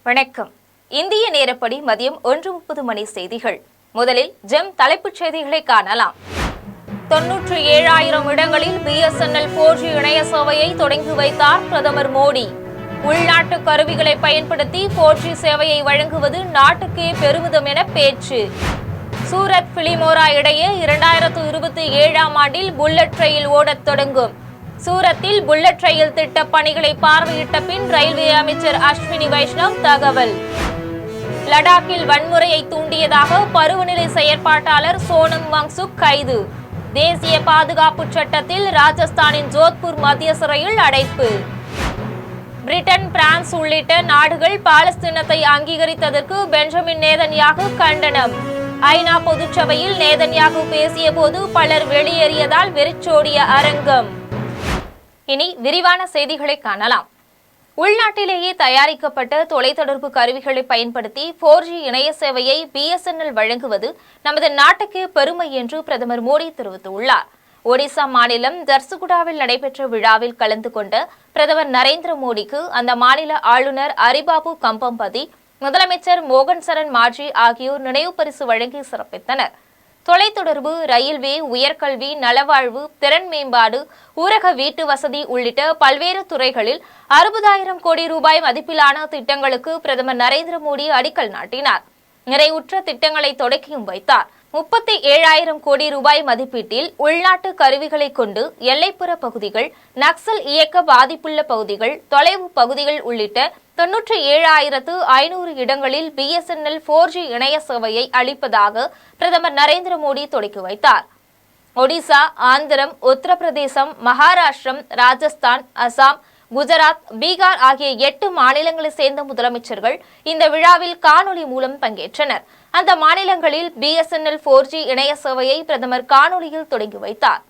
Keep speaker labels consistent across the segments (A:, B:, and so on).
A: வணக்கம். இந்திய நேரப்படி மதியம் 1:30 மணி செய்திகள். முதலில் ஜெம் தலைப்புச் செய்திகளை காணலாம். 97,000 இடங்களில் BSNL 4G இணைய சேவையை தொடங்கி வைத்தார் பிரதமர் மோடி. உள்நாட்டு கருவிகளை பயன்படுத்தி 4G சேவையை வழங்குவது நாட்டுக்கே பெருமிதம் என பேச்சு. சூரத் பிலிமோரா இடையே 2027ஆம் ஆண்டில் புல்லட் ரயில் ஓடத் தொடங்கும். சூரத்தில் புல்லட் ரயில் திட்ட பணிகளை பார்வையிட்ட பின் ரயில்வே அமைச்சர் அஸ்வினி வைஷ்ணவ் தகவல். லடாக்கில் வன்முறையை தூண்டியதாக பருவநிலை செயற்பாட்டாளர் சோனம் வாங்சுக் கைது. தேசிய பாதுகாப்பு சட்டத்தில் ராஜஸ்தானின் ஜோத்பூர் மத்திய சிறையில் அடைப்பு. பிரிட்டன், பிரான்ஸ் உள்ளிட்ட நாடுகள் பாலஸ்தீனத்தை அங்கீகரித்ததற்கு பெஞ்சமின் நேதன்யாகு கண்டனம். ஐநா பொதுச்சபையில் நேதன்யாகு பேசிய போது பலர் வெளியேறியதால் வெறிச்சோடிய அரங்கம். இனி விரிவான செய்திகளை காணலாம். உள்நாட்டிலேயே தயாரிக்கப்பட்ட தொலைத்தொடர்பு கருவிகளை பயன்படுத்தி 4G இணைய சேவையை BSNL வழங்குவது நமது நாட்டுக்கு பெருமை என்று பிரதமர் மோடி தெரிவித்துள்ளார். ஒடிசா மாநிலம் ஜர்சுகுடாவில் நடைபெற்ற விழாவில் கலந்து கொண்ட பிரதமர் நரேந்திர மோடிக்கு அந்த மாநில ஆளுநர் அரிபாபு கம்பம்பதி, முதலமைச்சர் மோகன் சரண் மாஜி ஆகியோர் நினைவு பரிசு வழங்கி சிறப்பித்தனர். தொலைத்தொடர்பு, ரயில்வே, உயர்கல்வி, நலவாழ்வு, திறன் மேம்பாடு, ஊரக வீட்டு வசதி உள்ளிட்ட பல்வேறு துறைகளில் 60,000 கோடி ரூபாய் மதிப்பிலான திட்டங்களுக்கு பிரதமர் நரேந்திர மோடி அடிக்கல் நாட்டினார். நிறைவுற்ற திட்டங்களை தொடக்கியும் வைத்தார். 37,000 கோடி ரூபாய் மதிப்பீட்டில் உள்நாட்டு கருவிகளை கொண்டு எல்லைப்புற பகுதிகள், நக்சல் இயக்க பாதிப்புள்ள பகுதிகள், தொலைவு பகுதிகள் உள்ளிட்ட 97,500 இடங்களில் BSNL 4G இணைய சேவையை அளிப்பதாக பிரதமர் நரேந்திர மோடி தொடக்கி வைத்தார். ஒடிசா, ஆந்திரம், உத்தரப்பிரதேசம், மகாராஷ்டிரம், ராஜஸ்தான், அசாம், குஜராத், பீகார் ஆகிய 8 மாநிலங்களை சேர்ந்த முதலமைச்சர்கள் இந்த விழாவில் காணொலி மூலம் பங்கேற்றனர். அந்த மாநிலங்களில் BSNL 4G இணைய சேவையை பிரதமர் காணொலியில் தொடங்கி வைத்தார்.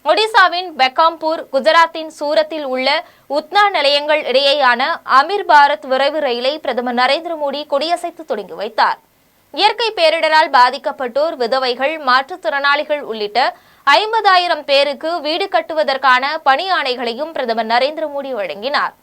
A: ஒடிசாவின் பெக்காம்பூர், குஜராத்தின் சூரத்தில் உள்ள உத்னா நிலையங்கள் இடையேயான அமீர் பாரத் விரைவு ரயிலை பிரதமர் நரேந்திர மோடி கொடியசைத்து தொடங்கி வைத்தார். இயற்கை பேரிடரால் பாதிக்கப்பட்டோர், விதவைகள், மாற்றுத்திறனாளிகள் உள்ளிட்ட 50,000 பேருக்கு வீடு கட்டுவதற்கான பணி ஆணைகளையும் பிரதமர் நரேந்திர மோடி வழங்கினார்.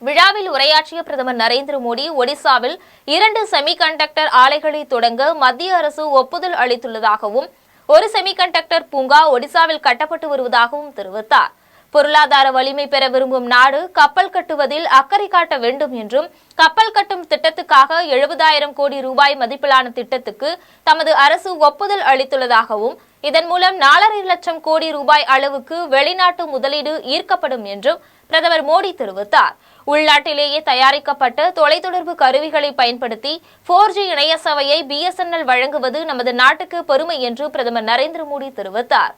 A: விழாவில் உரையாற்றிய பிரதமர் நரேந்திர மோடி, ஒடிசாவில் 2 செமிகண்டக்டர் ஆலைகளை தொடங்க மத்திய அரசு ஒப்புதல் அளித்துள்ளதாகவும், ஒரு செமிகண்டக்டர் பூங்கா ஒடிசாவில் கட்டப்பட்டு வருவதாகவும் தெரிவித்தார். பொருளாதார வலிமை பெற விரும்பும் நாடு கப்பல் கட்டுவதில் அக்கறை காட்ட வேண்டும் என்றும், கப்பல் கட்டும் திட்டத்துக்காக 70,000 கோடி ரூபாய் மதிப்பிலான திட்டத்துக்கு தமது அரசு ஒப்புதல் அளித்துள்ளதாகவும், இதன் மூலம் 4.5 லட்சம் கோடி ரூபாய் அளவுக்கு வெளிநாட்டு முதலீடு ஈர்க்கப்படும் என்றும் பிரதமர் மோடி தெரிவித்தார். உள்நாட்டிலேயே தயாரிக்கப்பட்ட தொலைத்தொடர்பு கருவிகளை பயன்படுத்தி 4G இணைய சேவையை BSNL வழங்குவது நமது நாட்டுக்கு பெருமை என்று பிரதமர் நரேந்திர மோடி தெரிவித்தார்.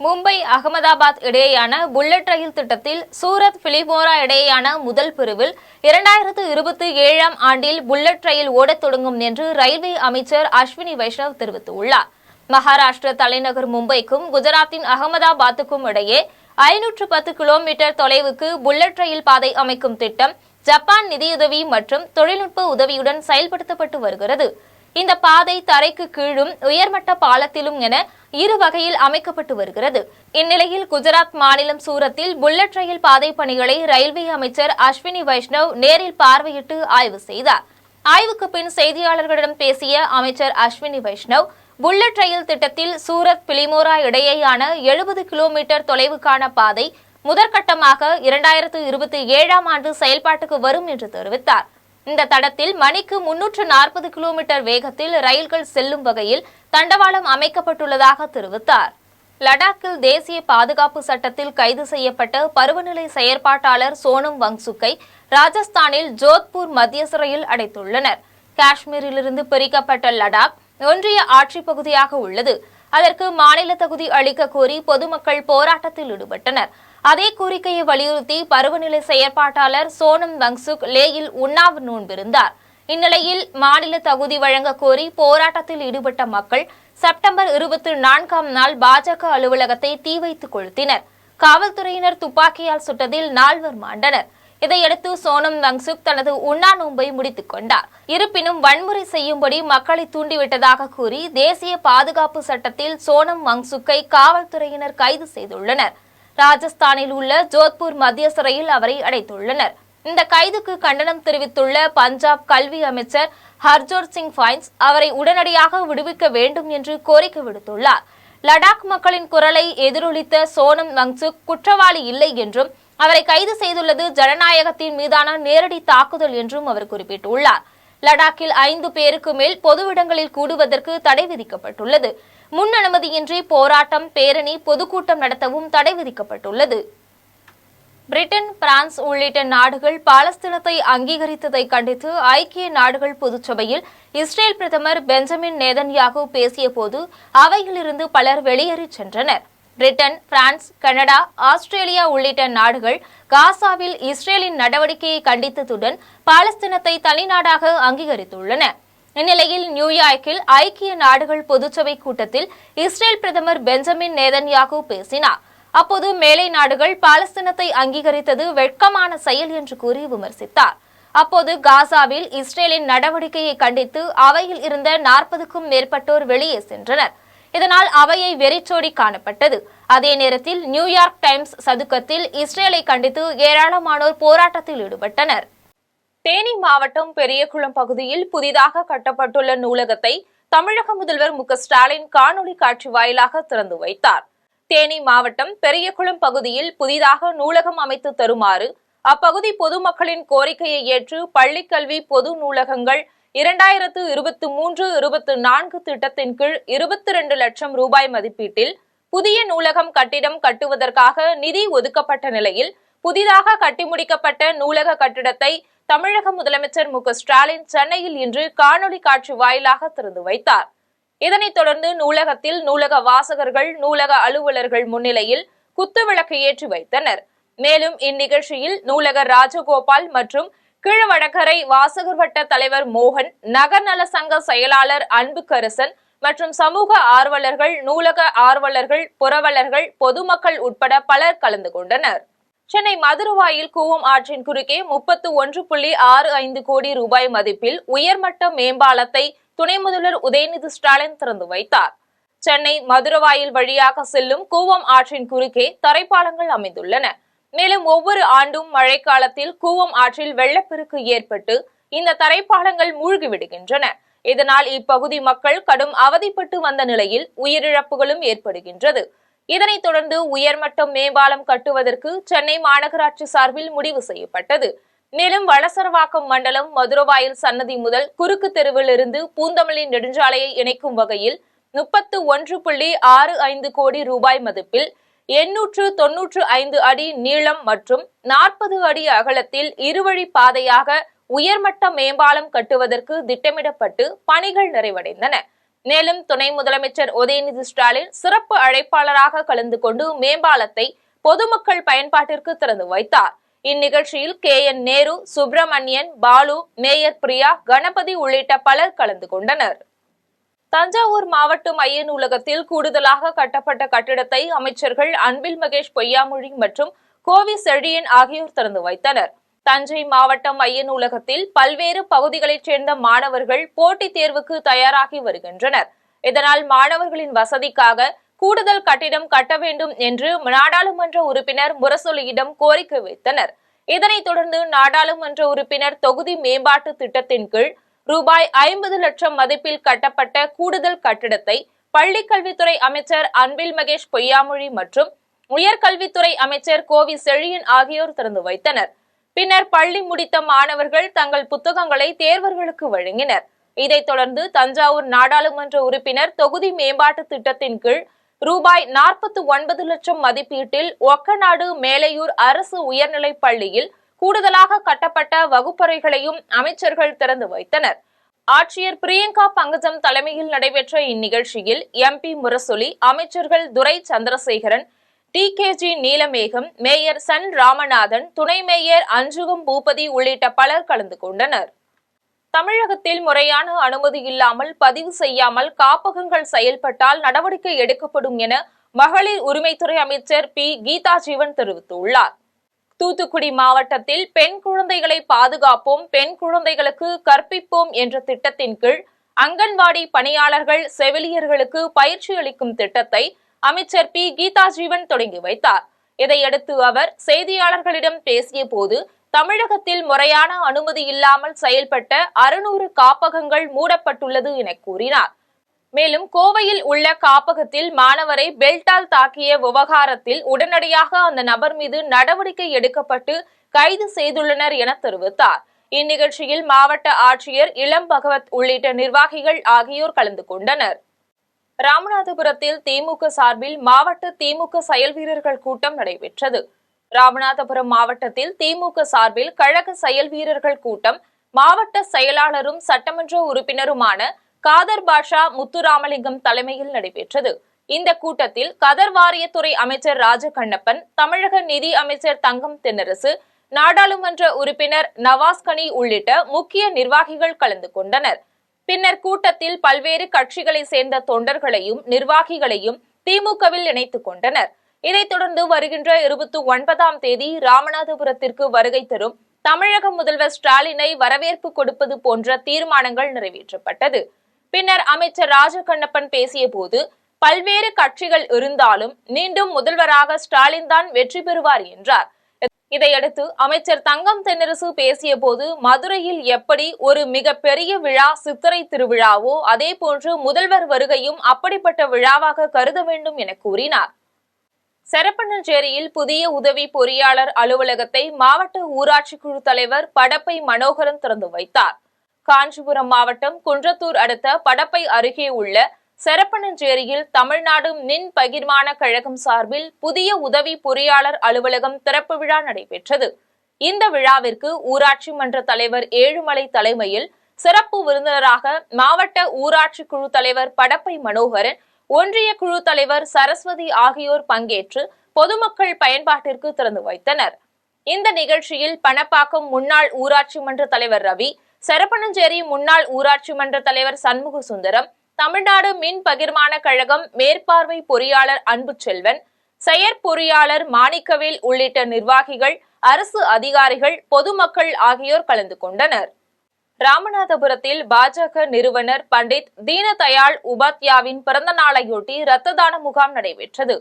A: மும்பை, அகமதாபாத் இடையேயான புல்லட் ரயில் திட்டத்தில் சூரத் பிலிமோரா இடையேயான முதல் பிரிவில் 2027ஆம் ஆண்டில் புல்லட் ரயில் ஓடத் தொடங்கும் என்று ரயில்வே அமைச்சர் அஸ்வினி வைஷ்ணவ் தெரிவித்துள்ளார். மகாராஷ்டிர தலைநகர் மும்பைக்கும் குஜராத்தின் அகமதாபாத்துக்கும் இடையே 510 கிலோமீட்டர் தொலைவுக்கு புல்லட் ரயில் பாதை அமைக்கும் திட்டம் ஜப்பான் நிதியுதவி மற்றும் தொழில்நுட்ப உதவியுடன் செயல்படுத்தப்பட்டு வருகிறது. இந்த பாதை தரைக்கு கீழும் உயர்மட்ட பாலத்திலும் என இரு வகையில் அமைக்கப்பட்டு வருகிறது. இந்நிலையில் குஜராத் மாநிலம் சூரத்தில் புல்லட் ரயில் பாதை பணிகளை ரயில்வே அமைச்சர் அஸ்வினி வைஷ்ணவ் நேரில் பார்வையிட்டு ஆய்வு செய்தார். ஆய்வுக்கு பின் செய்தியாளர்களிடம் பேசிய அமைச்சர் அஸ்வினி வைஷ்ணவ், புல்லட் ரயில் திட்டத்தில் சூரத் பிலிமோரா இடையேயான 70 கிலோமீட்டர் தொலைவுக்கான பாதை முதற்கட்டமாக 2027ஆம் ஆண்டு செயல்பாட்டுக்கு வரும் என்று தெரிவித்தார். இந்த தடத்தில் மணிக்கு 340 கிலோமீட்டர் வேகத்தில் ரயில்கள் செல்லும் வகையில் தண்டவாளம் அமைக்கப்பட்டுள்ளதாக தெரிவித்தார். லடாக்கில் தேசிய பாதுகாப்பு சட்டத்தில் கைது செய்யப்பட்ட பருவநிலை செயற்பாட்டாளர் சோனம் வாங்சுக்கை ராஜஸ்தானில் ஜோத்பூர் மத்திய சிறையில் அடைத்துள்ளனர். காஷ்மீரிலிருந்து பிரிக்கப்பட்ட லடாக் ஒன்றிய ஆட்சி பகுதியாக உள்ளது. அதற்கு மாநில தகுதி அளிக்க கோரி பொதுமக்கள் போராட்டத்தில் ஈடுபட்டனர். அதே கோரிக்கையை வலியுறுத்தி பருவநிலை செயற்பாட்டாளர் சோனம் வாங்சுக் லேயில் உண்ணாவு நோன்பிருந்தார். இந்நிலையில் மாநில தகுதி வழங்க கோரி போராட்டத்தில் ஈடுபட்ட மக்கள் செப்டம்பர் 24ஆம் நாள் பாஜக அலுவலகத்தை தீ வைத்து கொளுத்தினர். காவல்துறையினர் துப்பாக்கியால் சுட்டதில் 4 மாண்டனர். இதையடுத்து சோனம் வாங்சுக் தனது உண்ணா நோன்பை முடித்துக் கொண்டார். இருப்பினும் வன்முறை செய்யும்படி மக்களை தூண்டிவிட்டதாக கூறி தேசிய பாதுகாப்பு சட்டத்தில் சோனம் வாங்சுக்கை காவல்துறையினர் கைது செய்துள்ளனர். ராஜஸ்தானில் உள்ள ஜோத்பூர் மத்திய சிறையில் அவரை அடைத்துள்ளனர். இந்த கைதுக்கு கண்டனம் தெரிவித்துள்ள பஞ்சாப் கல்வி அமைச்சர் ஹர்ஜோத் சிங் ஃபைன்ஸ் அவரை உடனடியாக விடுவிக்க வேண்டும் என்று கோரிக்கை விடுத்துள்ளார். லடாக் மக்களின் குரலை எதிரொலித்த சோனம் வங்சுக் குற்றவாளி இல்லை என்றும் அவரை கைது செய்துள்ளது ஜனநாயகத்தின் மீதான நேரடி தாக்குதல் என்றும் அவர் குறிப்பிட்டுள்ளார். லடாக்கில் 5 பேருக்கு மேல் பொது இடங்களில் கூடுவதற்கு தடை விதிக்கப்பட்டுள்ளது. முன் அனுமதியின்றி போராட்டம், பேரணி, பொதுக்கூட்டம் நடத்தவும் தடை விதிக்கப்பட்டுள்ளது. பிரிட்டன், பிரான்ஸ் உள்ளிட்ட நாடுகள் பாலஸ்தீனத்தை அங்கீகரித்ததை கண்டித்து ஐக்கிய நாடுகள் பொதுச்சபையில் இஸ்ரேல் பிரதமர் பெஞ்சமின் நேதன்யாகு பேசிய போது அவையிலிருந்து பலர் வெளியேறிச் சென்றனர். பிரிட்டன், பிரான்ஸ், கனடா, ஆஸ்திரேலியா உள்ளிட்ட நாடுகள் காசாவில் இஸ்ரேலின் நடவடிக்கையை கண்டித்ததுடன் பாலஸ்தீனத்தை தனிநாடாக அங்கீகரித்துள்ளன. இந்நிலையில் நியூயார்க்கில் ஐக்கிய நாடுகள் பொதுச்சபை கூட்டத்தில் இஸ்ரேல் பிரதமர் பெஞ்சமின் நேதன்யாகு பேசினார். அப்போது மேலை நாடுகள் பாலஸ்தீனத்தை அங்கீகரித்தது வெட்கமான செயல் என்று கூறி விமர்சித்தார். அப்போது காசாவில் இஸ்ரேலின் நடவடிக்கையை கண்டித்து அவையில் இருந்த 40க்கும் மேற்பட்டோர் வெளியே சென்றனர். இதனால் அவையை வெறிச்சோடி காணப்பட்டது. அதே நேரத்தில் நியூயார்க் டைம்ஸ் சதுக்கத்தில் இஸ்ரேலை கண்டித்து ஏராளமானோர் போராட்டத்தில் ஈடுபட்டனர். தேனி மாவட்டம் பெரியகுளம் பகுதியில் புதிதாக கட்டப்பட்டுள்ள நூலகத்தை தமிழக முதல்வர் மு.க.ஸ்டாலின் காணொலி காட்சி வாயிலாக திறந்து வைத்தார். தேனி மாவட்டம் பெரியகுளம் பகுதியில் புதிதாக நூலகம் அமைத்து தருமாறு அப்பகுதி பொதுமக்களின் கோரிக்கையை ஏற்று பள்ளிக்கல்வி பொது நூலகங்கள் 2023-24 திட்டத்தின் கீழ் 22 லட்சம் ரூபாய் மதிப்பீட்டில் புதிய நூலகம் கட்டிடம் கட்டுவதற்காக நிதி ஒதுக்கப்பட்ட நிலையில் புதிதாக கட்டி முடிக்கப்பட்ட நூலக கட்டிடத்தை தமிழக முதலமைச்சர் மு.க.ஸ்டாலின் சென்னையில் இன்று காணொலி காட்சி வாயிலாக திறந்து வைத்தார். இதனைத் தொடர்ந்து நூலகத்தில் நூலக வாசகர்கள், நூலக அலுவலர்கள் முன்னிலையில் குத்துவிளக்கு ஏற்றி வைத்தனர். மேலும் இந்நிகழ்ச்சியில் நூலகர் ராஜகோபால் மற்றும் கீழவடகரை வாசகர் வட்ட தலைவர் மோகன், நகர்நல சங்க செயலாளர் அன்புக்கரசன் மற்றும் சமூக ஆர்வலர்கள், நூலக ஆர்வலர்கள், புரவலர்கள், பொதுமக்கள் உட்பட பலர் கலந்து கொண்டனர். சென்னை மதுரவாயில் கூவம் ஆற்றின் குறுக்கே 31.65 கோடி ரூபாய் மதிப்பில் உயர்மட்ட மேம்பாலத்தை துணை முதல்வர் உதயநிதி ஸ்டாலின் திறந்து வைத்தார். சென்னை மதுரவாயில் வழியாக செல்லும் கூவம் ஆற்றின் குறுக்கே தரைப்பாலங்கள் அமைந்துள்ளன. மேலும் ஒவ்வொரு ஆண்டும் மழைக்காலத்தில் கூவம் ஆற்றில் வெள்ளப்பெருக்கு ஏற்பட்டு இந்த தரைப்பாலங்கள் மூழ்கிவிடுகின்றன. இதனால் இப்பகுதி மக்கள் கடும் அவதிப்பட்டு வந்த நிலையில் உயிரிழப்புகளும் ஏற்படுகின்றது. இதனைத் தொடர்ந்து உயர்மட்ட மேம்பாலம் கட்டுவதற்கு சென்னை மாநகராட்சி சார்பில் முடிவு செய்யப்பட்டது. மேலும் வளசரவாக்கம் மண்டலம் மதுரவாயில் சன்னதி முதல் குறுக்கு தெருவிலிருந்து பூந்தமல்லி நெடுஞ்சாலையை இணைக்கும் வகையில் 31.65 கோடி ரூபாய் மதிப்பில் 895 அடி நீளம் மற்றும் 40 அடி அகலத்தில் இருவழி பாதையாக உயர்மட்ட மேம்பாலம் கட்டுவதற்கு திட்டமிடப்பட்டு பணிகள் நிறைவடைந்தன. மேலும் துணை முதலமைச்சர் உதயநிதி ஸ்டாலின் சிறப்பு அழைப்பாளராக கலந்து கொண்டு மேம்பாலத்தை பொதுமக்கள் பயன்பாட்டிற்கு திறந்து வைத்தார். இந்நிகழ்ச்சியில் KN நேரு, சுப்பிரமணியன், பாலு, மேயர் பிரியா, கணபதி உள்ளிட்ட பலர் கலந்து கொண்டனர். தஞ்சாவூர் மாவட்ட மைய நூலகத்தில் கூடுதலாக கட்டப்பட்ட கட்டிடத்தை அமைச்சர்கள் அன்பில் மகேஷ் பொய்யாமொழி மற்றும் கோவி செழியன் ஆகியோர் திறந்து வைத்தனர். தஞ்சை மாவட்ட மைய நூலகத்தில் பல்வேறு பகுதிகளைச் சேர்ந்த மாணவர்கள் போட்டித் தேர்வுக்கு தயாராகி வருகின்றனர். இதனால் மாணவர்களின் வசதிக்காக கூடுதல் கட்டிடம் கட்ட வேண்டும் என்று நாடாளுமன்ற உறுப்பினர் முரசொலியிடம் கோரிக்கை வைத்தனர். இதனைத் தொடர்ந்து நாடாளுமன்ற உறுப்பினர் தொகுதி மேம்பாட்டு திட்டத்தின் கீழ் ரூபாய் 50 லட்சம் மதிப்பில் கட்டப்பட்ட கூடுதல் கட்டிடத்தை பள்ளிக்கல்வித்துறை அமைச்சர் அன்பில் மகேஷ் பொய்யாமொழி மற்றும் உயர்கல்வித்துறை அமைச்சர் கோவி செழியன் ஆகியோர் திறந்து வைத்தனர். பின்னர் பள்ளி முடித்த மாணவர்கள் தங்கள் புத்தகங்களை தேர்வர்களுக்கு வழங்கினர். இதைத் தொடர்ந்து தஞ்சாவூர் நாடாளுமன்ற உறுப்பினர் தொகுதி மேம்பாட்டு திட்டத்தின் கீழ் ரூபாய் 49 லட்சம் மதிப்பீட்டில் ஒக்கநாடு மேலையூர் அரசு உயர்நிலைப் பள்ளியில் கூடுதலாக கட்டப்பட்ட வகுப்பறைகளையும் அமைச்சர்கள் திறந்து வைத்தனர். ஆட்சியர் பிரியங்கா பங்கஜம் தலைமையில் நடைபெற்ற இந்நிகழ்ச்சியில் MP முரசொலி, அமைச்சர்கள் துரை சந்திரசேகரன், TKG நீலமேகம், மேயர் சன் ராமநாதன், துணை மேயர் அஞ்சுகம் பூபதி உள்ளிட்ட பலர் கலந்து கொண்டனர். தமிழகத்தில் முறையான அனுமதி இல்லாமல் பதிவு செய்யாமல் காப்பகங்கள் செயல்பட்டால் நடவடிக்கை எடுக்கப்படும் என மகளிர் உரிமைத்துறை அமைச்சர் P. கீதா ஜீவன் தெரிவித்துள்ளார். தூத்துக்குடி மாவட்டத்தில் பெண் குழந்தைகளை பாதுகாப்போம், பெண் குழந்தைகளுக்கு கற்பிப்போம் என்ற திட்டத்தின் கீழ் அங்கன்வாடி பணியாளர்கள், செவிலியர்களுக்கு பயிற்சி அளிக்கும் திட்டத்தை அமைச்சர் P. கீதா ஜீவன் தொடங்கி வைத்தார். இதையடுத்து அவர் செய்தியாளர்களிடம் பேசிய போது தமிழகத்தில் முறையான அனுமதி இல்லாமல் செயல்பட்ட 600 காப்பகங்கள் மூடப்பட்டுள்ளது என கூறினார். மேலும் கோவையில் உள்ள காப்பகத்தில் மாணவரை பெல்ட்டால் தாக்கிய விவகாரத்தில் உடனடியாக அந்த நபர் மீது நடவடிக்கை எடுக்கப்பட்டு கைது செய்துள்ளனர் என தெரிவித்தார். இந்நிகழ்ச்சியில் மாவட்ட ஆட்சியர் இளம் பகவத் உள்ளிட்ட நிர்வாகிகள் ஆகியோர் கலந்து கொண்டனர். ராமநாதபுரத்தில் திமுக சார்பில் மாவட்ட திமுக செயல் வீரர்கள் கூட்டம் நடைபெற்றது. ராமநாதபுரம் மாவட்டத்தில் திமுக சார்பில் கழக செயல் வீரர்கள் கூட்டம் மாவட்ட செயலாளரும் சட்டமன்ற உறுப்பினருமான காதர் பாஷா முத்துராமலிங்கம் தலைமையில் நடைபெற்றது. இந்த கூட்டத்தில் கதர் வாரியத்துறை அமைச்சர் ராஜகண்ணப்பன், தமிழக நிதி அமைச்சர் தங்கம் தென்னரசு, நாடாளுமன்ற உறுப்பினர் நவாஸ்கனி உள்ளிட்ட முக்கிய நிர்வாகிகள் கலந்து கொண்டனர். பின்னர் கூட்டத்தில் பல்வேறு கட்சிகளை சேர்ந்த தொண்டர்களையும் நிர்வாகிகளையும் திமுகவில் இணைத்துக் கொண்டனர். இதைத் தொடர்ந்து வருகின்ற 29ஆம் தேதி ராமநாதபுரத்திற்கு வருகை தரும் தமிழக முதல்வர் ஸ்டாலினை வரவேற்பு கொடுப்பது போன்ற தீர்மானங்கள் நிறைவேற்றப்பட்டது. பின்னர் அமைச்சர் ராஜகண்ணப்பன் பேசிய போது, பல்வேறு கட்சிகள் இருந்தாலும் மீண்டும் முதல்வராக ஸ்டாலின் தான் வெற்றி பெறுவார் என்றார். இதையடுத்து அமைச்சர் தங்கம் தென்னரசு பேசிய போது, மதுரையில் எப்படி ஒரு மிக பெரிய விழா சித்திரை திருவிழாவோ அதே போன்று முதல்வர் வருகையும் அப்படிப்பட்ட விழாவாக கருத வேண்டும் என கூறினார். செரப்பனஞ்சேரியில் புதிய உதவி பொறியாளர் அலுவலகத்தை மாவட்ட ஊராட்சி குழு தலைவர் படப்பை மனோகரன் திறந்து வைத்தார். காஞ்சிபுரம் மாவட்டம் குன்றத்தூர் அடுத்த படப்பை அருகே உள்ள செரப்பனஞ்சேரியில் தமிழ்நாடு மின் பகிர்மான கழகம் சார்பில் புதிய உதவி பொறியாளர் அலுவலகம் திறப்பு விழா நடைபெற்றது. இந்த விழாவிற்கு ஊராட்சி மன்ற தலைவர் ஏழுமலை தலைமையில் சிறப்பு விருந்தினராக மாவட்ட ஊராட்சி குழு தலைவர் படப்பை மனோகரன், ஒன்றிய குழு தலைவர் சரஸ்வதி ஆகியோர் பங்கேற்று பொதுமக்கள் பயன்பாட்டிற்கு திறந்து வைத்தனர். இந்த நிகழ்ச்சியில் பணப்பாக்கம் முன்னாள் ஊராட்சி மன்ற தலைவர் ரவி, செரப்பனஞ்சேரி முன்னாள் ஊராட்சி மன்ற தலைவர் சண்முக சுந்தரம், தமிழ்நாடு மின் பகிர்மான கழகம் மேற்பார்வை பொறியாளர் அன்பு செல்வன், செயற்பொறியாளர் மாணிக்கவேல் உள்ளிட்ட நிர்வாகிகள், அரசு அதிகாரிகள், பொதுமக்கள் ஆகியோர் கலந்து கொண்டனர். ராமநாதபுரத்தில் பாஜக நிறுவனர் பண்டிட் தீனதயாள் உபாத்யாவின் பிறந்த நாளையொட்டி இரத்த தான முகாம் நடைபெற்றது.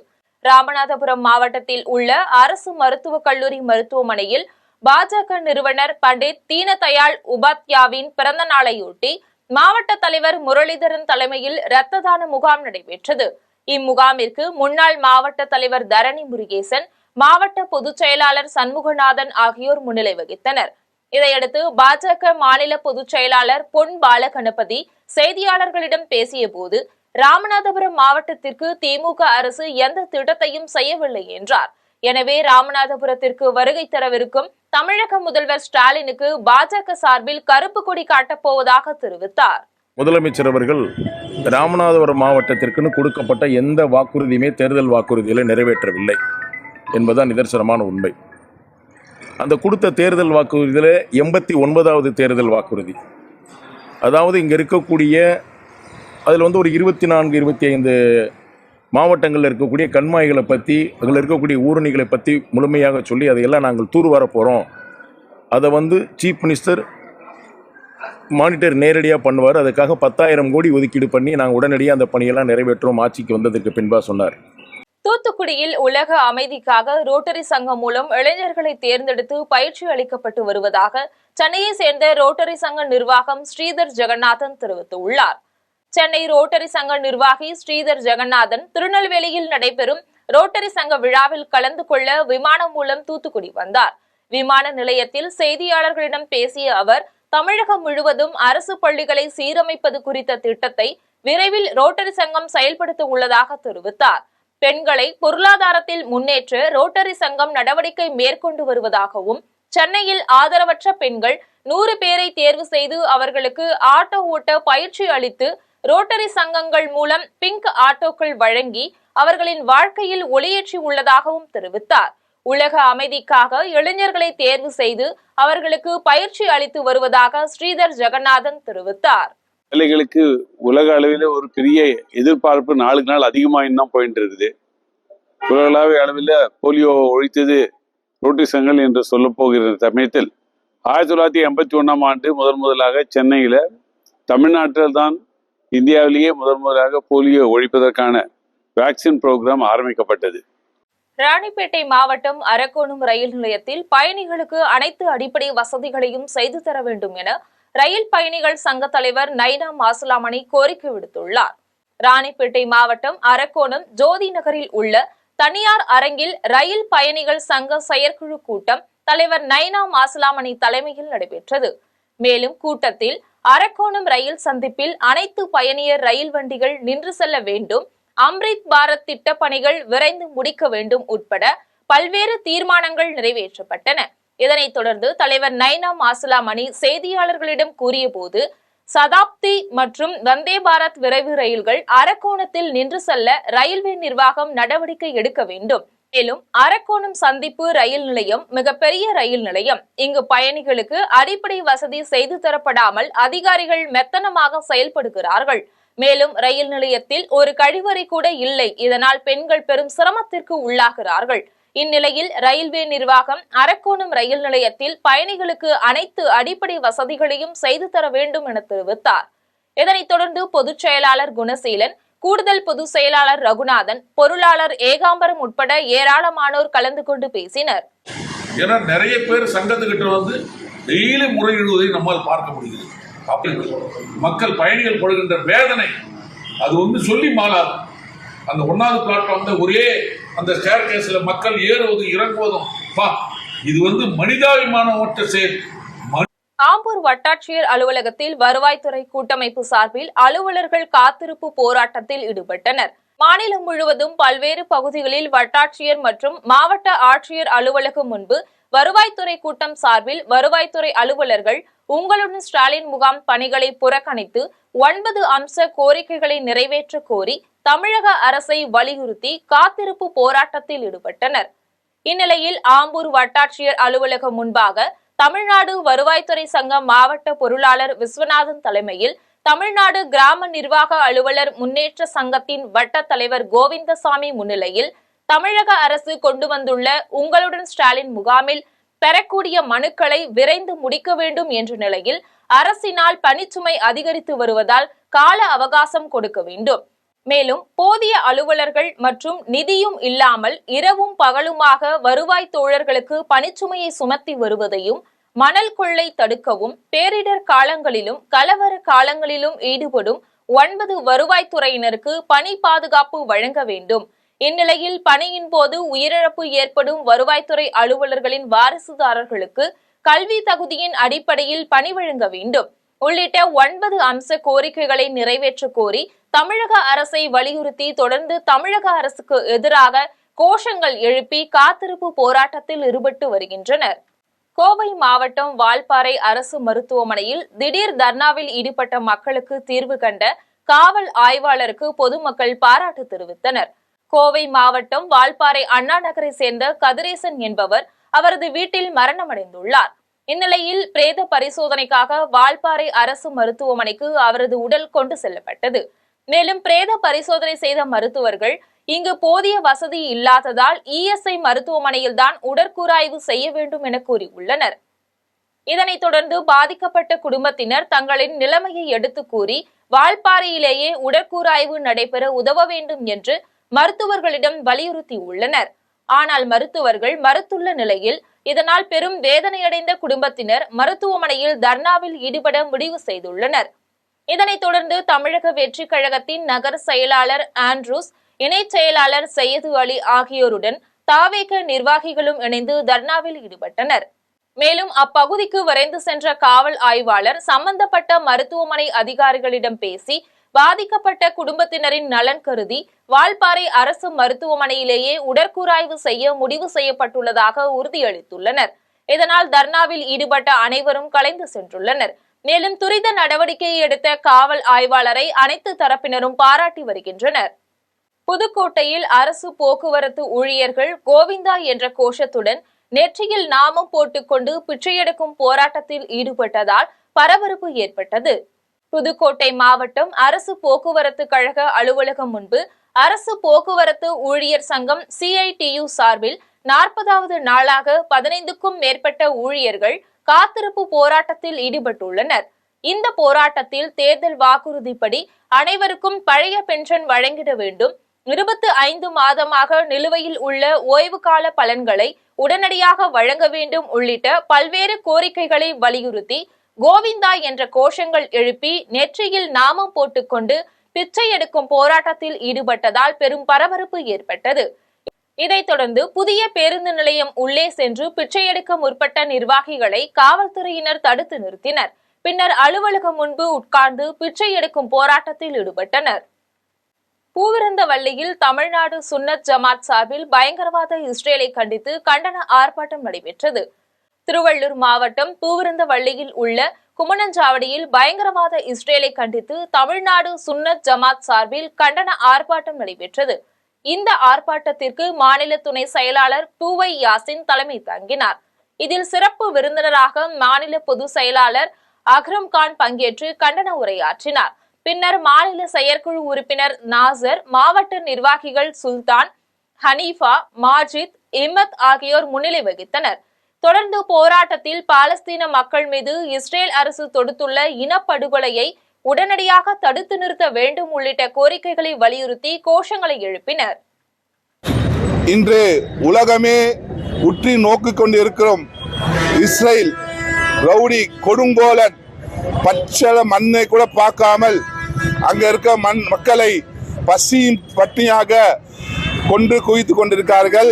A: ராமநாதபுரம் மாவட்டத்தில் உள்ள அரசு மருத்துவக் கல்லூரி மருத்துவமனையில் பாஜக நிறுவனர் பண்டிட் தீனதயாள் உபாத்யாவின் பிறந்த நாளையொட்டி மாவட்ட தலைவர் முரளிதரன் தலைமையில் இரத்த தான முகாம் நடைபெற்றது. இம்முகாமிற்கு முன்னாள் மாவட்ட தலைவர் தரணி முருகேசன், மாவட்ட பொதுச் செயலாளர் சண்முகநாதன் ஆகியோர் முன்னிலை வகித்தனர். இதையடுத்து பாஜக மாநில பொதுச் செயலாளர் பொன் பாலகணபதி செய்தியாளர்களிடம் பேசிய போது, ராமநாதபுரம் மாவட்டத்திற்கு திமுக அரசு எந்த திட்டத்தையும் செய்யவில்லை என்றார். எனவே ராமநாதபுரத்திற்கு வருகை தரவிருக்கும் தமிழக முதல்வர் ஸ்டாலினுக்கு பாஜக சார்பில் கருப்பு கொடி காட்டப்போவதாக தெரிவித்தார்.
B: முதலமைச்சர் அவர்கள் ராமநாதபுரம் மாவட்டத்திற்கு கொடுக்கப்பட்ட எந்த வாக்குறுதியுமே தேர்தல் வாக்குறுதிகளை நிறைவேற்றவில்லை என்பதுதான் நிதர்சனமான உண்மை. அந்த கொடுத்த தேர்தல் வாக்குறுதியில் 89வது தேர்தல் வாக்குறுதி, அதாவது இங்கே இருக்கக்கூடிய அதில் ஒரு 24-25 மாவட்டங்களில் இருக்கக்கூடிய கண்மாய்களை பற்றி, அதில் இருக்கக்கூடிய ஊரணிகளை பற்றி முழுமையாக சொல்லி அதையெல்லாம் நாங்கள் தூர்வார போகிறோம். அதை சீஃப் மினிஸ்டர் மானிட்டர் நேரடியாக பண்ணுவார். அதுக்காக 10,000 கோடி ஒதுக்கீடு பண்ணி நாங்கள் உடனடியாக அந்த பணியெல்லாம் நிறைவேற்றுவோம் ஆட்சிக்கு வந்ததற்கு பின்பாக சொன்னார்.
A: தூத்துக்குடியில் உலக அமைதிக்காக ரோட்டரி சங்கம் மூலம் இளைஞர்களை தேர்ந்தெடுத்து பயிற்சி அளிக்கப்பட்டு வருவதாக சென்னையை சேர்ந்த ரோட்டரி சங்க நிர்வாகம் ஸ்ரீதர் ஜெகநாதன் தெரிவித்துள்ளார். சென்னை ரோட்டரி சங்க நிர்வாகி ஸ்ரீதர் ஜெகநாதன் திருநெல்வேலியில் நடைபெறும் ரோட்டரி சங்க விழாவில் கலந்து கொள்ள விமானம் மூலம் தூத்துக்குடி வந்தார். விமான நிலையத்தில் செய்தியாளர்களிடம் பேசிய அவர், தமிழகம் முழுவதும் அரசு பள்ளிகளை சீரமைப்பது குறித்த திட்டத்தை விரைவில் ரோட்டரி சங்கம் செயல்படுத்த உள்ளதாக தெரிவித்தார். பெண்களை பொருளாதாரத்தில் முன்னேற்ற ரோட்டரி சங்கம் நடவடிக்கை மேற்கொண்டு வருவதாகவும், சென்னையில் ஆதரவற்ற பெண்கள் 100 பேரை தேர்வு செய்து அவர்களுக்கு ஆட்டோ ஓட்ட பயிற்சி அளித்து ரோட்டரி சங்கங்கள் மூலம் பிங்க் ஆட்டோக்கள் வழங்கி அவர்களின் வாழ்க்கையில் ஒளியேற்றி உள்ளதாகவும் தெரிவித்தார். உலக அமைதிக்காக இளைஞர்களை தேர்வு செய்து அவர்களுக்கு பயிற்சி அளித்து வருவதாக ஸ்ரீதர் ஜெகநாதன் தெரிவித்தார்.
C: பிள்ளைகளுக்கு உலக அளவில் ஒரு பெரிய எதிர்பார்ப்பு நாளுக்கு நாள் அதிகமாக தான் போயிட்டு இருக்குது. உலகளாவிய அளவில் போலியோ ஒழித்தது ரோட்டரி சங்கம் என்று சொல்ல போகிற சமயத்தில் 1981ஆம் ஆண்டு முதலாக சென்னையில், தமிழ்நாட்டில் தான் இந்தியாவிலேயே முதலாக போலியோ ஒழிப்பதற்கான வேக்சின் ப்ரோக்ராம் ஆரம்பிக்கப்பட்டது.
A: ராணிப்பேட்டை மாவட்டம் அரக்கோணம் ரயில் நிலையத்தில் பயணிகளுக்கு அனைத்து அடிப்படை வசதிகளையும் செய்து தர வேண்டும் என ரயில் பயணிகள் சங்க தலைவர் நைனா மாசுலாமணி கோரிக்கை விடுத்துள்ளார். ராணிப்பேட்டை மாவட்டம் அரக்கோணம் ஜோதி நகரில் உள்ள தனியார் அரங்கில் ரயில் பயணிகள் சங்க செயற்குழு கூட்டம் தலைவர் நைனா மாசுலாமணி தலைமையில் நடைபெற்றது. மேலும் கூட்டத்தில் அரக்கோணம் ரயில் சந்திப்பில் அனைத்து பயணியர் ரயில் வண்டிகள் நின்று செல்ல வேண்டும், அம்ரித் பாரத் திட்ட பணிகள் விரைந்து முடிக்க வேண்டும் உட்பட பல்வேறு தீர்மானங்கள் நிறைவேற்றப்பட்டன. இதனைத் தொடர்ந்து தலைவர் நைனா மாசுலாமணி செய்தியாளர்களிடம் கூறிய போது, சதாப்தி மற்றும் வந்தே பாரத் விரைவு ரயில்கள் அரக்கோணத்தில் நின்று செல்ல ரயில்வே நிர்வாகம் நடவடிக்கை எடுக்க வேண்டும். மேலும் அரக்கோணம் சந்திப்பு ரயில் நிலையம் மிகப்பெரிய ரயில் நிலையம். இங்கு பயணிகளுக்கு அடிப்படை வசதி செய்து தரப்படாமல் அதிகாரிகள் மெத்தனமாக செயல்படுகிறார்கள். மேலும் ரயில் நிலையத்தில் ஒரு கழிவறை கூட இல்லை. இதனால் பெண்கள் பெரும் சிரமத்திற்கு உள்ளாகிறார்கள். இந்நிலையில் ரயில்வே நிர்வாகம் அரக்கோணம் ரயில் நிலையத்தில் பயணிகளுக்கு அனைத்து அடிப்படை வசதிகளையும் செய்து தர வேண்டும் என தெரிவித்தார். இதனைத் தொடர்ந்து பொதுச் செயலாளர் குணசீலன், கூடுதல் பொதுச் செயலாளர் ரகுநாதன், பொருளாளர் ஏகாம்பரம் உட்பட ஏராளமானோர் கலந்து கொண்டு பேசினர்.
D: ஏன்னா நிறைய பேர் சங்கத்துக்கிட்ட வந்து டெய்லி முறையிடுவதை நம்மால் பார்க்க முடியுது. மக்கள் பயணிகள் படுகின்ற வேதனை அது வந்து சொல்லி மாளாது. அந்த 1வது பிளாட்ஃபார்ம்ல ஒரே அந்த ஸ்டேர் கேஸ்ல மக்கள் ஏறுவதும் இறங்குவதும் இது வந்து மனிதாபிமானமற்ற செயல்.
A: ஆம்பூர் வட்டாட்சியர் அலுவலகத்தில் வருவாய்த்துறை கூட்டமைப்பு சார்பில் அலுவலர்கள் காத்திருப்பு போராட்டத்தில் ஈடுபட்டனர். மாநிலம் முழுவதும் பல்வேறு பகுதிகளில் வட்டாட்சியர் மற்றும் மாவட்ட ஆட்சியர் அலுவலகம் முன்பு வருவாய்த்துறை கூட்டம் சார்பில் வருவாய்த்துறை அலுவலர்கள் உங்களுடன் ஸ்டாலின் முகாம் பணிகளை புறக்கணித்து 9 அம்ச கோரிக்கைகளை நிறைவேற்ற கோரி தமிழக அரசை வலியுறுத்தி காத்திருப்பு போராட்டத்தில் ஈடுபட்டனர். இந்நிலையில் ஆம்பூர் வட்டாட்சியர் அலுவலகம் முன்பாக தமிழ்நாடு வருவாய்த்துறை சங்க மாவட்ட பொருளாளர் விஸ்வநாதன் தலைமையில் தமிழ்நாடு கிராம நிர்வாக அலுவலர் முன்னேற்ற சங்கத்தின் வட்ட தலைவர் கோவிந்தசாமி முன்னிலையில் தமிழக அரசு கொண்டு வந்துள்ள உங்களுடன் ஸ்டாலின் முகாமில் பெறக்கூடிய மனுக்களை விரைந்து முடிக்க வேண்டும் என்ற நிலையில் அரசினால் பணிச்சுமை அதிகரித்து வருவதால் கால அவகாசம் கொடுக்க வேண்டும். மேலும் போதிய அலுவலர்கள் மற்றும் நிதியும் இல்லாமல் இரவும் பகலுமாக வருவாய் தோழர்களுக்கு பணிச்சுமையை சுமத்தி வருவதையும், மணல் கொள்ளை தடுக்கவும், பேரிடர் காலங்களிலும் கலவர காலங்களிலும் ஈடுபடும் 9 வருவாய்த்துறையினருக்கு பணி பாதுகாப்பு வழங்க வேண்டும். இந்நிலையில் பணியின் போது உயிரிழப்பு ஏற்படும் வருவாய்த்துறை அலுவலர்களின் வாரிசுதாரர்களுக்கு கல்வி தகுதியின் அடிப்படையில் பணி வழங்க வேண்டும் உள்ளிட்ட 9 அம்ச கோரிக்கைகளை நிறைவேற்ற கோரி தமிழக அரசை வலியுறுத்தி தொடர்ந்து தமிழக அரசுக்கு எதிராக கோஷங்கள் எழுப்பி காத்திருப்பு போராட்டத்தில் ஈடுபட்டு வருகின்றனர். கோவை மாவட்டம் வால்பாறை அரசு மருத்துவமனையில் திடீர் தர்ணாவில் ஈடுபட்ட மக்களுக்கு தீர்வு கண்ட காவல் ஆய்வாளருக்கு பொதுமக்கள் பாராட்டு தெரிவித்தனர். கோவை மாவட்டம் வால்பாறை அண்ணா நகரை சேர்ந்த கதிரேசன் என்பவர் அவரது வீட்டில் மரணமடைந்துள்ளார். இந்நிலையில் பிரேத பரிசோதனைக்காக வால்பாறை அரசு மருத்துவமனைக்கு அவரது உடல் கொண்டு செல்லப்பட்டது. மேலும் பிரேத பரிசோதனை செய்த மருத்துவர்கள் இங்கு போதிய வசதி இல்லாததால் இஎஸ்ஐ மருத்துவமனையில்தான் உடற்கூறாய்வு செய்ய வேண்டும் என கூறியுள்ளனர். இதனைத் தொடர்ந்து பாதிக்கப்பட்ட குடும்பத்தினர் தங்களின் நிலைமையை எடுத்து கூறி வால்பாறையிலேயே உடற்கூறாய்வு நடைபெற உதவ வேண்டும் என்று மருத்துவர்களிடம் வலியுறுத்தியுள்ளனர். ஆனால் மருத்துவர்கள் மறுத்துள்ள நிலையில் இதனால் பெரும் வேதனையடைந்த குடும்பத்தினர் மருத்துவமனையில் தர்ணாவில் ஈடுபட முடிவு செய்துள்ளனர். இதனைத் தொடர்ந்து தமிழக வெற்றி கழகத்தின் நகர செயலாளர் ஆண்ட்ரூஸ், இணைச் செயலாளர் சையது அலி ஆகியோருடன் தாவேக நிர்வாகிகளும் இணைந்து தர்ணாவில் ஈடுபட்டனர். மேலும் அப்பகுதிக்கு விரைந்து சென்ற காவல் ஆய்வாளர் சம்பந்தப்பட்ட மருத்துவமனை அதிகாரிகளிடம் பேசி பாதிக்கப்பட்ட குடும்பத்தினரின் நலன் கருதி வால்பாறை அரசு மருத்துவமனையிலேயே உடற்கூறாய்வு செய்ய முடிவு செய்யப்பட்டுள்ளதாக உறுதியளித்துள்ளனர். இதனால் தர்ணாவில் ஈடுபட்ட அனைவரும் கலைந்து சென்றுள்ளனர். மேலும் துரித நடவடிக்கையை எடுத்த காவல் ஆய்வாளரை அனைத்து தரப்பினரும் பாராட்டி வருகின்றனர். புதுக்கோட்டையில் அரசு போக்குவரத்து ஊழியர்கள் கோவிந்தா என்ற கோஷத்துடன் நெற்றியில் நாமம் போட்டுக்கொண்டு பிச்சையெடுக்கும் போராட்டத்தில் ஈடுபட்டதால் பரபரப்பு ஏற்பட்டது. புதுக்கோட்டை மாவட்டம் அரசு போக்குவரத்து கழக அலுவலகம் முன்பு அரசு போக்குவரத்து ஊழியர் சங்கம் CITU சார்பில் 40வது நாளாக 15க்கும் மேற்பட்ட ஊழியர்கள் காத்திருப்பு போராட்டத்தில் ஈடுபட்டுள்ளனர். இந்த போராட்டத்தில் தேர்தல் வாக்குறுதிப்படி அனைவருக்கும் பழைய பென்ஷன் வழங்கிட வேண்டும், 25 மாதமாக நிலுவையில் உள்ள ஓய்வு கால பலன்களை உடனடியாக வழங்க வேண்டும் உள்ளிட்ட பல்வேறு கோரிக்கைகளை வலியுறுத்தி கோவிந்தா என்ற கோஷங்கள் எழுப்பி நெற்றியில் நாமம் போட்டுக்கொண்டு பிச்சை எடுக்கும் போராட்டத்தில் ஈடுபட்டதால் பெரும் பரபரப்பு ஏற்பட்டது. இதைத் தொடர்ந்து புதிய பேருந்து நிலையம் உள்ளே சென்று பிச்சை எடுக்க முற்பட்ட நிர்வாகிகளை காவல்துறையினர் தடுத்து நிறுத்தினர். பின்னர் அலுவலகம் முன்பு உட்கார்ந்து பிச்சை எடுக்கும் போராட்டத்தில் ஈடுபட்டனர். பூவிருந்தவல்லியில் தமிழ்நாடு சுன்னத் ஜமாத் சார்பில் பயங்கரவாத இஸ்ரேலை கண்டித்து கண்டன ஆர்ப்பாட்டம் நடைபெற்றது. திருவள்ளூர் மாவட்டம் பூவிருந்தவல்லியில் உள்ள குமணஞ்சாவடியில் பயங்கரவாத இஸ்ரேலை கண்டித்து தமிழ்நாடு சுன்னத் ஜமாத் சார்பில் கண்டன ஆர்ப்பாட்டம் நடைபெற்றது. இந்த ஆர்ப்பாட்டத்திற்கு மாநில துணை செயலாளர் பூவை யாசின் தலைமை தாங்கினார். இதில் சிறப்பு விருந்தினராக மாநில பொதுச் செயலாளர் அக்ரம் கான் பங்கேற்று கண்டன உரையாற்றினார். பின்னர் மாநில செயற்குழு உறுப்பினர் நாசர், மாவட்ட நிர்வாகிகள் சுல்தான், ஹனீஃபா, மாஜித், இம்மத் ஆகியோர் முன்னிலை வகித்தனர். தொடர்ந்து போராட்டத்தில் பாலஸ்தீன மக்கள் மீது இஸ்ரேல் அரசு தொடுத்துள்ள இனப்படுகொலையை உடனடியாக தடுத்து நிறுத்த வேண்டும் உள்ளிட்ட கோரிக்கைகளை வலியுறுத்தி கோஷங்களை எழுப்பினர்.
E: இன்று உலகமே உற்றி நோக்கிக் கொண்டிருக்கிறோம். இஸ்ரேல் ரவுடி கொடுங்கோலன் பச்சள மண்ணை கூட பார்க்காமல் அங்க இருக்க மக்களை பசியும் பட்டினியாக கொண்டு குவித்துக் கொண்டிருக்கிறார்கள்.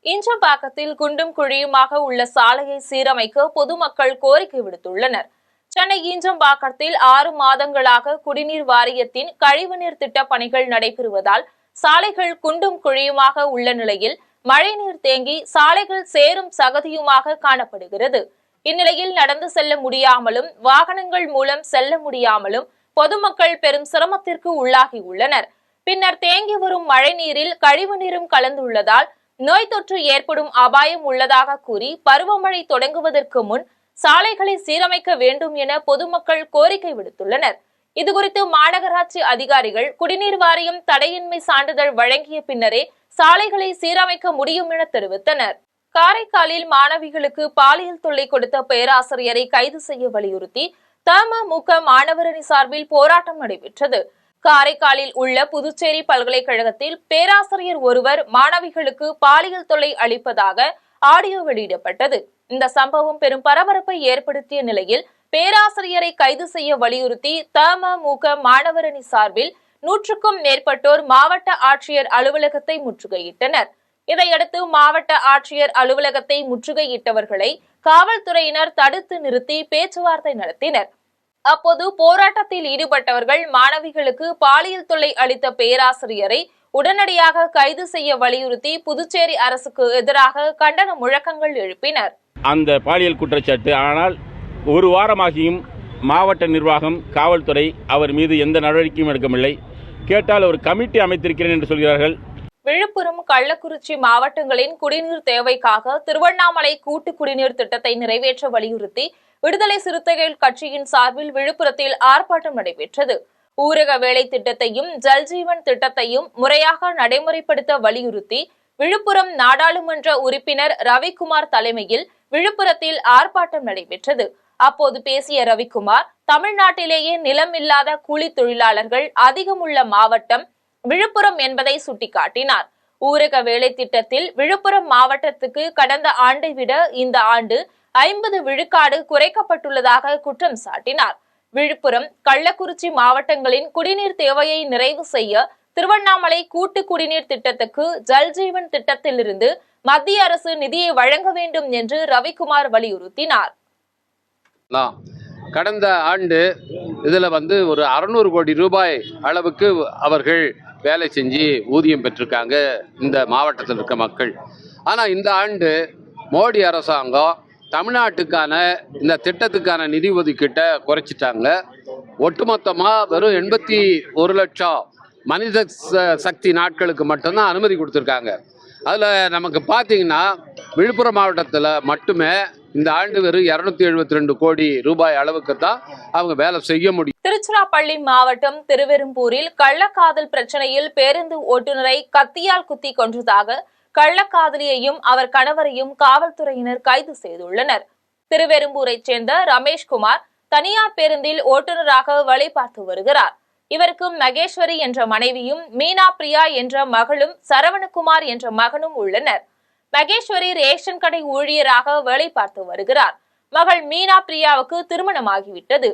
A: ஈஞ்சம்பாக்கத்தில் குண்டும் குழியுமாக உள்ள சாலையை சீரமைக்க பொதுமக்கள் கோரிக்கை விடுத்துள்ளனர். சென்னை ஈஞ்சம்பாக்கத்தில் 6 மாதங்களாக குடிநீர் வாரியத்தின் கழிவுநீர் திட்ட பணிகள் நடைபெறுவதால் சாலைகள் குண்டும் குழியுமாக உள்ள நிலையில் மழைநீர் தேங்கி சாலைகள் சேரும் சகதியுமாக காணப்படுகிறது. இந்நிலையில் நடந்து செல்ல முடியாமலும் வாகனங்கள் மூலம் செல்ல முடியாமலும் பொதுமக்கள் பெரும் சிரமத்திற்கு உள்ளாகி உள்ளனர். பின்னர் தேங்கி வரும் மழை நீரில் கழிவு நீரும் கலந்துள்ளதால் நோய் தொற்று ஏற்படும் அபாயம் உள்ளதாக கூறி பருவமழை தொடங்குவதற்கு முன் சாலைகளை சீரமைக்க வேண்டும் என பொதுமக்கள் கோரிக்கை விடுத்துள்ளனர். இதுகுறித்து மாநகராட்சி அதிகாரிகள் குடிநீர் வாரியம் தடையின்மை சான்றிதழ் வழங்கிய பின்னரே சாலைகளை சீரமைக்க முடியும் என தெரிவித்தனர். காரைக்காலில் மாணவிகளுக்கு பாலியல் தொல்லை கொடுத்த பேராசிரியரை கைது செய்ய வலியுறுத்தி தமுக மாணவரணி சார்பில் போராட்டம் நடைபெற்றது. காரைக்காலில் உள்ள புதுச்சேரி பல்கலைக்கழகத்தில் பேராசிரியர் ஒருவர் மாணவிகளுக்கு பாலியல் தொல்லை அளிப்பதாக ஆடியோ வெளியிடப்பட்டது. இந்த சம்பவம் பெரும் பரபரப்பை ஏற்படுத்திய நிலையில் பேராசிரியரை கைது செய்ய வலியுறுத்தி தமுக மாணவரணி சார்பில் 100க்கும் மேற்பட்டோர் மாவட்ட ஆட்சியர் அலுவலகத்தை முற்றுகையிட்டனர். இதையடுத்து மாவட்ட ஆட்சியர் அலுவலகத்தை முற்றுகையிட்டவர்களை காவல்துறையினர் தடுத்து நிறுத்தி பேச்சுவார்த்தை நடத்தினர். அப்போது போராட்டத்தில் ஈடுபட்டவர்கள் மாணவிகளுக்கு பாலியல் தொல்லை அளித்த பேராசிரியரை உடனடியாக கைது செய்ய வலியுறுத்தி புதுச்சேரி அரசுக்கு எதிராக கண்டன முழக்கங்கள் எழுப்பினர்.
F: அந்த பாலியல் குற்றச்சாட்டு ஆனால் ஒரு வாரமாகியும் மாவட்ட நிர்வாகம் காவல்துறை அவர் மீது எந்த நடவடிக்கையும் எடுக்கவில்லை. கேட்டால் ஒரு கமிட்டி அமைத்திருக்கிறேன் என்று சொல்கிறார்கள்.
A: விழுப்புரம், கள்ளக்குறிச்சி மாவட்டங்களின் குடிநீர் தேவைக்காக திருவண்ணாமலை கூட்டு குடிநீர் திட்டத்தை நிறைவேற்ற வலியுறுத்தி விடுதலை சிறுத்தைகள் கட்சியின் சார்பில் விழுப்புரத்தில் ஆர்ப்பாட்டம் நடைபெற்றது. ஊரக வேலை திட்டத்தையும் ஜல்ஜீவன் திட்டத்தையும் முறையாக நடைமுறைப்படுத்த வலியுறுத்தி விழுப்புரம் நாடாளுமன்ற உறுப்பினர் ரவிக்குமார் தலைமையில் விழுப்புரத்தில் ஆர்ப்பாட்டம் நடைபெற்றது. அப்போது பேசிய ரவிக்குமார், தமிழ்நாட்டிலேயே நிலம் இல்லாத கூலி தொழிலாளர்கள் அதிகம் உள்ள மாவட்டம் விழுப்புரம் என்பதை சுட்டிக்காட்டினார். ஊரக வேலை திட்டத்தில் விழுப்புரம் மாவட்டத்துக்கு கடந்த ஆண்டை விட இந்த ஆண்டு 50 விழுக்காடு குறைக்கப்பட்டுள்ளதாக குற்றம் சாட்டினார். விழுப்புரம், கள்ளக்குறிச்சி மாவட்டங்களின் குடிநீர் தேவையை நிறைவு செய்ய திருவண்ணாமலை கூட்டு குடிநீர் திட்டத்துக்கு ஜல்ஜீவன் திட்டத்திலிருந்து மத்திய அரசு நிதியை வழங்க வேண்டும் என்று ரவிக்குமார் வலியுறுத்தினார்.
G: கடந்த ஆண்டு இதுல ஒரு 600 கோடி ரூபாய் அளவுக்கு அவர்கள் வேலை செஞ்சு ஊதியம் பெற்றிருக்காங்க இந்த மாவட்டத்தில் இருக்க மக்கள். ஆனால் இந்த ஆண்டு மோடி அரசாங்கம் தமிழ்நாட்டுக்கான இந்த திட்டத்துக்கான நிதி ஒதுக்கீட்டை குறைச்சிட்டாங்க. ஒட்டுமொத்தமாக வெறும் 81 லட்சம் மனித சக்தி நாட்களுக்கு மட்டும்தான் அனுமதி கொடுத்துருக்காங்க. அதில் நமக்கு பார்த்தீங்கன்னா விழுப்புரம் மாவட்டத்தில் மட்டுமே இந்த ஆண்டு வெறும் 272 கோடி ரூபாய் அளவுக்கு தான் அவங்க வேலை செய்ய முடியும்.
A: திருச்சிராப்பள்ளி மாவட்டம் திருவெரும்பூரில் கள்ளக்காதல் பிரச்சனையில் பேருந்து ஓட்டுநரை கத்தியால் குத்தி கொன்றதாக கள்ளக்காதலியையும் அவர் கணவரையும் காவல்துறையினர் கைது செய்துள்ளனர். திருவெரும்பூரை சேர்ந்த ரமேஷ்குமார் தனியார் பேருந்தில் ஓட்டுநராக வேலை பார்த்து வருகிறார். இவருக்கு மகேஸ்வரி என்ற மனைவியும் மீனா பிரியா என்ற மகளும் சரவணகுமார் என்ற மகனும் உள்ளனர். மகேஸ்வரி ரேஷன் கடை ஊழியராக வேலை பார்த்து வருகிறார். மகள் மீனா பிரியாவுக்கு திருமணமாகிவிட்டது.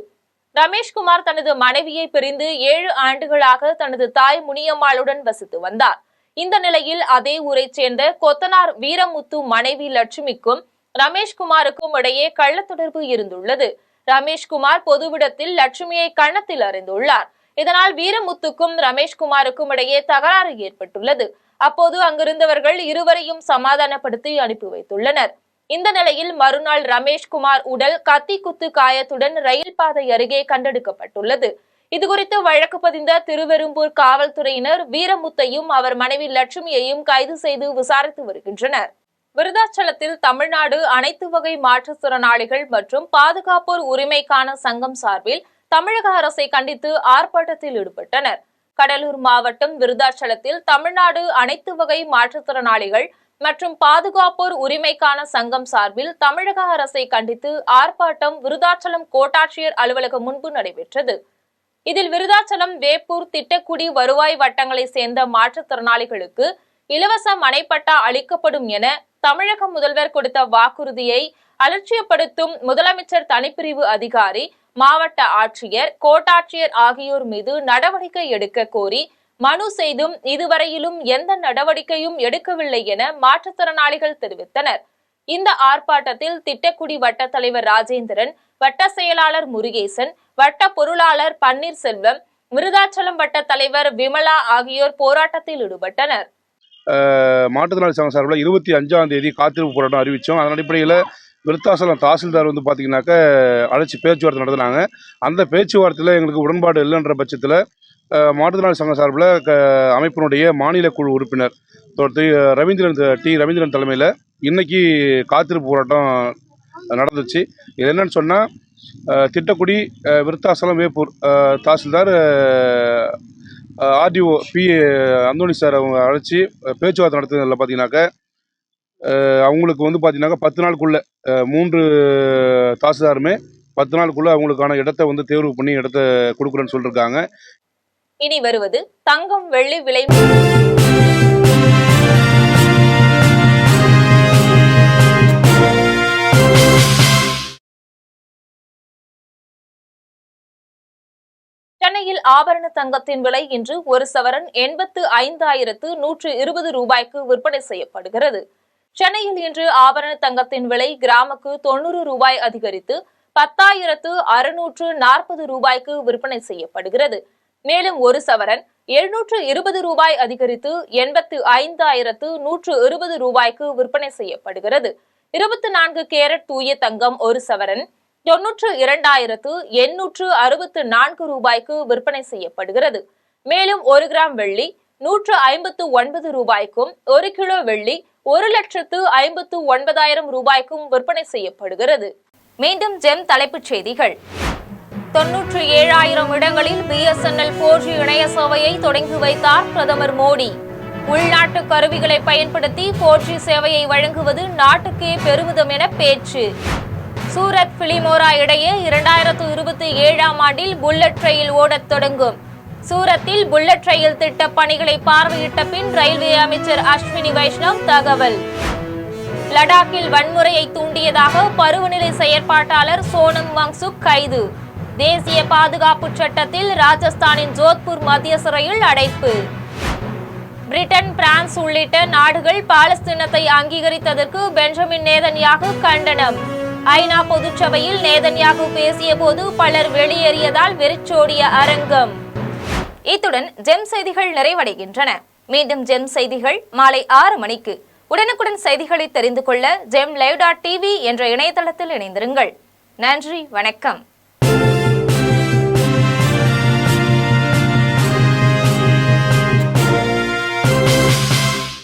A: ரமேஷ்குமார் தனது மனைவியை பிரிந்து 7 ஆண்டுகளாக தனது தாய் முனியம்மாளுடன் வசித்து வந்தார். இந்த நிலையில் அதே ஊரைச் சேர்ந்த கொத்தனார் வீரமுத்து மனைவி லட்சுமிக்கும் ரமேஷ்குமாருக்கும் இடையே கள்ளத்தொடர்பு இருந்துள்ளது. ரமேஷ்குமார் பொதுவிடத்தில் லட்சுமியை கன்னத்தில் அறிந்துள்ளார். இதனால் வீரமுத்துக்கும் ரமேஷ்குமாருக்கும் இடையே தகராறு ஏற்பட்டுள்ளது. அப்போது அங்கிருந்தவர்கள் இருவரையும் சமாதானப்படுத்தி அனுப்பி வைத்துள்ளனர். இந்த நிலையில் மறுநாள் ரமேஷ்குமார் உடல் கத்தி குத்து காயத்துடன் ரயில் பாதை அருகே கண்டெடுக்கப்பட்டுள்ளது. இதுகுறித்து வழக்கு பதிந்த திருவெரும்பூர் காவல்துறையினர் வீரமுத்தையும் அவர் மனைவி லட்சுமியையும் கைது செய்து விசாரித்து வருகின்றனர். விருதாச்சலத்தில் தமிழ்நாடு அனைத்து வகை மாற்றுத்திறனாளிகள் மற்றும் பாதுகாப்போர் உரிமைக்கான சங்கம் சார்பில் தமிழக அரசை கண்டித்து ஆர்ப்பாட்டத்தில் ஈடுபட்டனர். கடலூர் மாவட்டம் விருதாச்சலத்தில் தமிழ்நாடு அனைத்து வகை மாற்றுத்திறனாளிகள் மற்றும் பாதுகாப்போர் உரிமைக்கான சங்கம் சார்பில் தமிழக அரசை கண்டித்து ஆர்ப்பாட்டம் விருதாச்சலம் கோட்டாட்சியர் அலுவலகம் முன்பு நடைபெற்றது. இதில் விருதாச்சலம், வேப்பூர், திட்டக்குடி வருவாய் வட்டங்களை சேர்ந்த மாற்றுத்திறனாளிகளுக்கு இலவச மனைப்பட்டா அளிக்கப்படும் என தமிழக முதல்வர் கொடுத்த வாக்குறுதியை அலட்சியப்படுத்தும் முதலமைச்சர் தனிப்பிரிவு அதிகாரி, மாவட்ட ஆட்சியர், கோட்டாட்சியர் ஆகியோர் மீது நடவடிக்கை எடுக்க கோரி மனு செய்தும் இதுவரையிலும் எந்த நடவடிக்கையும் எடுக்கவில்லை என மாற்றுத்திறனாளிகள் தெரிவித்தனர். இந்த ஆர்ப்பாட்டத்தில் திட்டக்குடி வட்ட தலைவர் ராஜேந்திரன், வட்ட செயலாளர் முருகேசன், வட்ட பொருளாளர் பன்னீர்செல்வம், விருதாச்சலம் வட்ட தலைவர் விமலா ஆகியோர் போராட்டத்தில் ஈடுபட்டனர்.
H: மாற்றுத்திறனாளி சங்கம் சார்பில் 25ஆம் தேதி காத்திருப்பு போராட்டம் அறிவித்தோம். அதன் அடிப்படையில் விருத்தாசலம் தாசில்தார் பார்த்தீங்கன்னாக்க அழைச்சி பேச்சுவார்த்தை நடத்தினாங்க. அந்த பேச்சுவார்த்தையில் எங்களுக்கு உடன்பாடு இல்லைன்ற பட்சத்தில் மாற்றுத்திறனாளி சங்கம் சார்பில் அமைப்பினுடைய மாநில குழு உறுப்பினர் ரவீந்திரன் தலைமையில் இன்னைக்கு காத்திருப்பு போராட்டம் நடந்துச்சு. இது என்னன்னு சொன்னால், திட்டக்குடி, விருத்தாசலம், வேப்பூர் தாசில்தார், ஆர்டிஓ அந்தோணி சார் அவங்க அழைச்சி பேச்சுவார்த்தை நடத்துனதில் பார்த்தீங்கன்னாக்க அவங்களுக்கு பார்த்தீங்கன்னாக்கா 10 நாளுக்குள்ளே 3 தாசில்தாருமே 10 நாளுக்குள்ளே அவங்களுக்கான இடத்த தேர்வு பண்ணி இடத்த கொடுக்குறேன்னு சொல்லியிருக்காங்க.
A: இனி வருவது தங்கம் வெள்ளி விலை. சென்னையில் ஆபரண தங்கத்தின் விலை இன்று ஒரு சவரன் 85,120 ரூபாய்க்கு விற்பனை செய்யப்படுகிறது. சென்னையில் இன்று ஆபரண தங்கத்தின் விலை கிராமுக்கு 90 ரூபாய் அதிகரித்து 10,640 ரூபாய்க்கு விற்பனை செய்யப்படுகிறது. மேலும் ஒரு சவரன் 720 ரூபாய் அதிகரித்து 85,120 ரூபாய்க்கு விற்பனை செய்யப்படுகிறது. 24 கேரட் தூய தங்கம் ஒரு சவரன் 92,864 ரூபாய்க்கு விற்பனை செய்யப்படுகிறது. மேலும் 1 கிராம் வெள்ளி 159 ரூபாய்க்கும் 1 கிலோ வெள்ளி 1,59,000 ரூபாய்க்கும் விற்பனை செய்யப்படுகிறது. மீண்டும் ஜெம் தலைப்புச் செய்திகள். 97,000 இடங்களில் BSNL 4G இணைய சேவையை தொடங்கி வைத்தார் பிரதமர் மோடி. உள்நாட்டு கருவிகளை பயன்படுத்தி 4G சேவையை வழங்குவது நாட்டுக்கே பெருமிதம் என பேச்சு. சூரத் பிலிமோரா இடையே 2027ஆம் ஆண்டில் புல்லட் ரயில் ஓடத் தொடங்கும். சூரத்தில் புல்லட் ரயில் திட்ட பணிகளை பார்வையிட்ட பின் ரயில்வே அமைச்சர் அஸ்வினி வைஷ்ணவ் தகவல். லடாக்கில் வன்முறையை தூண்டியதாக பருவநிலை செயற்பாட்டாளர் சோனம் வாங்சுக் கைது. தேசிய பாதுகாப்பு சட்டத்தில் ராஜஸ்தானின் ஜோத்பூர் மத்திய சிறையில் அடைப்பு. பிரிட்டன், பிரான்ஸ் உள்ளிட்ட நாடுகள் பாலஸ்தீனத்தை அங்கீகரித்ததற்கு பெஞ்சமின் நேதன்யாகு கண்டனம். ஐநா பொதுச்சபையில் நேதன்யாகு பேசிய போது பலர் வெளியேறியதால் வெறிச்சோடிய அரங்கம். இத்துடன் ஜெம் செய்திகள் நிறைவடைகின்றன. மீண்டும் ஜெம் செய்திகள் மாலை 6 மணிக்கு. உடனுக்குடன் செய்திகளை தெரிந்து கொள்ள GemLive.tv என்ற இணையதளத்தில் இணைந்திருங்கள். நன்றி, வணக்கம்.